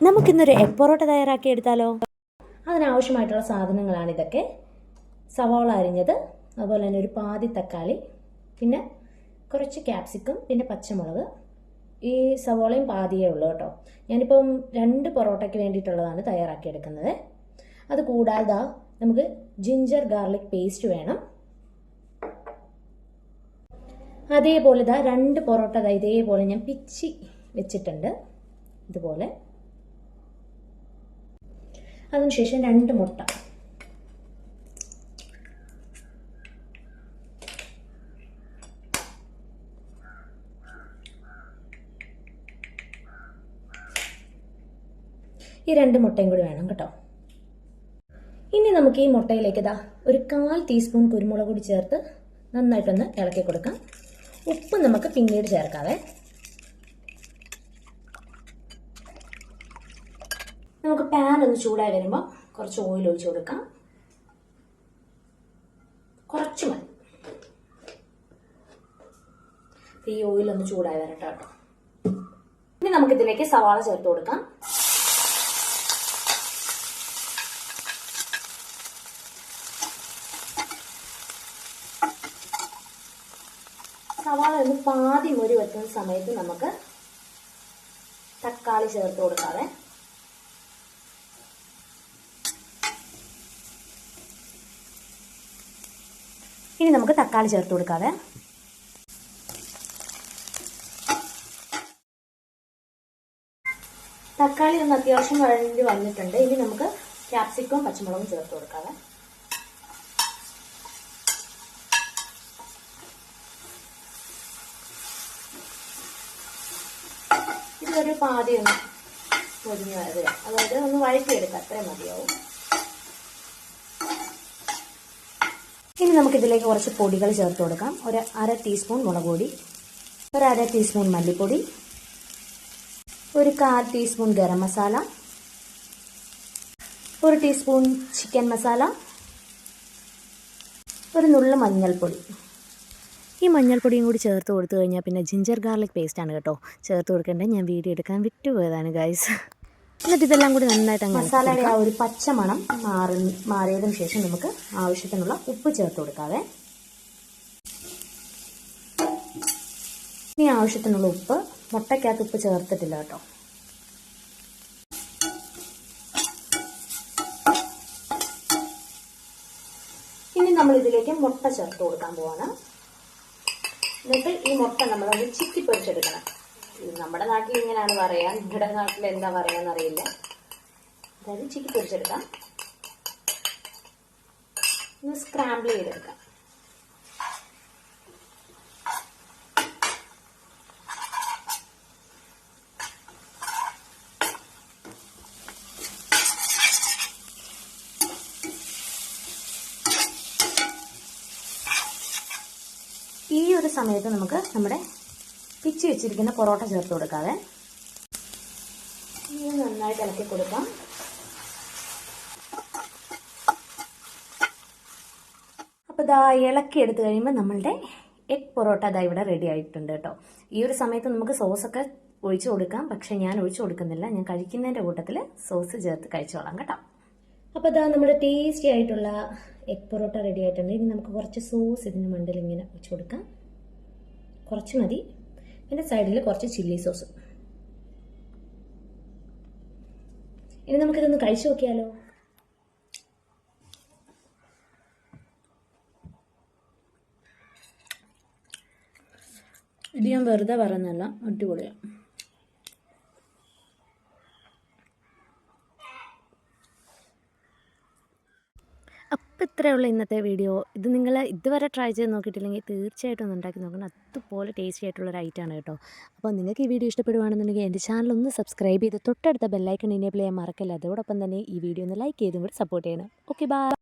നമുക്കിന്നൊരു എഗ് പൊറോട്ട തയ്യാറാക്കി എടുത്താലോ? അതിനാവശ്യമായിട്ടുള്ള സാധനങ്ങളാണ് ഇതൊക്കെ. സവാള അരിഞ്ഞത്, അതുപോലെ തന്നെ ഒരു പാതി തക്കാളി, പിന്നെ കുറച്ച് ക്യാപ്സിക്കം, പിന്നെ പച്ചമുളക്. ഈ സവാളയും പാതിയേ ഉള്ളൂ കേട്ടോ. ഞാനിപ്പം 2 പൊറോട്ടയ്ക്ക് വേണ്ടിയിട്ടുള്ളതാണ് തയ്യാറാക്കിയെടുക്കുന്നത്. അത് കൂടാതെ നമുക്ക് ജിഞ്ചർ ഗാർലിക് പേസ്റ്റ് വേണം. അതേപോലെ 2 പൊറോട്ട ഇതേപോലെ ഞാൻ പിച്ചി വെച്ചിട്ടുണ്ട്, ഇതുപോലെ. അതിനുശേഷം 2 മുട്ട, ഈ 2 മുട്ടയും കൂടി വേണം കേട്ടോ. ഇനി നമുക്ക് ഈ മുട്ടയിലേക്ക് ഒരു 1/4 ടീസ്പൂൺ കുരുമുളക് പൊടി ചേർത്ത് നന്നായിട്ടൊന്ന് ഇളക്കി കൊടുക്കാം. ഉപ്പ് നമുക്ക് പിന്നീട് ചേർക്കാവേ. നമുക്ക് പാൻ ഒന്ന് ചൂടായി വരുമ്പോൾ കുറച്ച് ഓയിൽ ഒഴിച്ച് കൊടുക്കാം. കുറച്ച് മതി. ഈ ഓയിൽ ഒന്ന് ചൂടായി വരട്ടെ കേട്ടോ. ഇനി നമുക്കിതിലേക്ക് സവാള ചേർത്ത് കൊടുക്കാം. സവാള ഒന്ന് പാതി മുരി വെക്കുന്ന സമയത്ത് നമുക്ക് തക്കാളി ചേർത്ത് കൊടുക്കാതെ. ഇനി നമുക്ക് തക്കാളി ചേർത്ത് കൊടുക്കാതെ. തക്കാളി ഒന്ന് അത്യാവശ്യം വഴഞ്ഞ് വന്നിട്ടുണ്ട്. ഇനി നമുക്ക് ക്യാപ്സിക്കവും പച്ചമുളകും ചേർത്ത് കൊടുക്കാതെ. ഇതൊരു പാതി ഒന്ന് പൊരിഞ്ഞ് വരിക, അതായത് ഒന്ന് വഴറ്റിയെടുക്കുക, അത്രയും മതിയാവും. ഇനി നമുക്കിതിലേക്ക് കുറച്ച് പൊടികൾ ചേർത്ത് കൊടുക്കാം. ഒരു 1/2 ടീസ്പൂൺ മുളക് പൊടി, ഒരു 1/2 ടീസ്പൂൺ മല്ലിപ്പൊടി, ഒരു 1/4 ടീസ്പൂൺ ഗരം മസാല, ഒരു ടീസ്പൂൺ ചിക്കൻ മസാല, ഒരു നുള്ളു മഞ്ഞൾപ്പൊടി. ഈ മഞ്ഞൾപ്പൊടിയും കൂടി ചേർത്ത് കൊടുത്തു കഴിഞ്ഞാൽ പിന്നെ ജിഞ്ചർ ഗാർലിക് പേസ്റ്റാണ് കേട്ടോ ചേർത്ത് കൊടുക്കേണ്ടത്. ഞാൻ വീഡിയോ എടുക്കാൻ വിട്ടുപോയതാണ് ഗൈസ്. എന്നിട്ട് ഇതെല്ലാം കൂടി നന്നായിട്ട് മസാലയുടെ ആ ഒരു പച്ചമണം മാറിയതിനു ശേഷം നമുക്ക് ആവശ്യത്തിനുള്ള ഉപ്പ് ചേർത്ത് കൊടുക്കാതെ. ഇനി ആവശ്യത്തിനുള്ള ഉപ്പ്, മുട്ടയ്ക്കകത്ത് ഉപ്പ് ചേർത്തിട്ടില്ല കേട്ടോ. ഇനി നമ്മൾ ഇതിലേക്ക് മുട്ട ചേർത്ത് കൊടുക്കാൻ പോവാണ്. എന്നിട്ട് ഈ മുട്ട നമ്മളൊന്ന് ചിക്കി പൊരിച്ചെടുക്കണം. നമ്മുടെ നാട്ടിൽ ഇങ്ങനെയാണ് പറയാൻ, നിങ്ങളുടെ നാട്ടിൽ എന്താ പറയാന്നറിയില്ല. അതായത് ചിക്കി പൊരിച്ചെടുക്കാം, ഒന്ന് സ്ക്രാമ്പിൾ ചെയ്തെടുക്കാം. ഈ ഒരു സമയത്ത് നമുക്ക് നമ്മുടെ പിച്ചി വെച്ചിരിക്കുന്ന പൊറോട്ട ചേർത്ത് കൊടുക്കാതെ നന്നായിട്ട് ഇളക്കി കൊടുക്കാം. അപ്പോൾ ഇളക്കി എടുത്തു കഴിയുമ്പോൾ നമ്മളുടെ എഗ് പൊറോട്ട ഇവിടെ റെഡി ആയിട്ടുണ്ട് കേട്ടോ. ഈ ഒരു സമയത്ത് നമുക്ക് സോസൊക്കെ ഒഴിച്ചു കൊടുക്കാം, പക്ഷെ ഞാൻ ഒഴിച്ചു കൊടുക്കുന്നില്ല. ഞാൻ കഴിക്കുന്നതിൻ്റെ കൂട്ടത്തിൽ സോസ് ചേർത്ത് കഴിച്ചോളാം കേട്ടോ. അപ്പോൾ നമ്മുടെ ടേസ്റ്റി ആയിട്ടുള്ള എഗ് പൊറോട്ട റെഡി ആയിട്ടുണ്ട്. ഇനി നമുക്ക് കുറച്ച് സോസ് ഇതിന് മണ്ടയിൽ ഇങ്ങനെ ഒഴിച്ചു കൊടുക്കാം. കുറച്ച് മതി. പിന്നെ സൈഡിൽ കുറച്ച് ചില്ലി സോസ്. ഇനി നമുക്കിതൊന്ന് കഴിച്ചു നോക്കിയാലോ. ഇത് ഞാൻ വെറുതെ പറയുന്നതല്ല, അടിപൊളിയാണ്. അപ്പോൾ ഇത്രയുള്ള ഇന്നത്തെ വീഡിയോ. ഇത് നിങ്ങൾ ഇതുവരെ ട്രൈ ചെയ്ത് നോക്കിയിട്ടില്ലെങ്കിൽ തീർച്ചയായിട്ടും ഒന്ന് ഉണ്ടാക്കി നോക്കണം. അതുപോലെ ടേസ്റ്റി ആയിട്ടുള്ളൊരു ഐറ്റമാണ് കേട്ടോ. അപ്പോൾ നിങ്ങൾക്ക് ഈ വീഡിയോ ഇഷ്ടപ്പെടുവാണെന്നുണ്ടെങ്കിൽ എൻ്റെ ചാനൽ ഒന്ന് സബ്സ്ക്രൈബ് ചെയ്ത് തൊട്ടടുത്ത ബെല്ലൈക്കൺ എനേബിൾ ചെയ്യാൻ മറക്കല്ല. അതോടൊപ്പം തന്നെ ഈ വീഡിയോ ഒന്ന് ലൈക്ക് ചെയ്തും കൂടി സപ്പോർട്ട് ചെയ്യണം. Okay, by.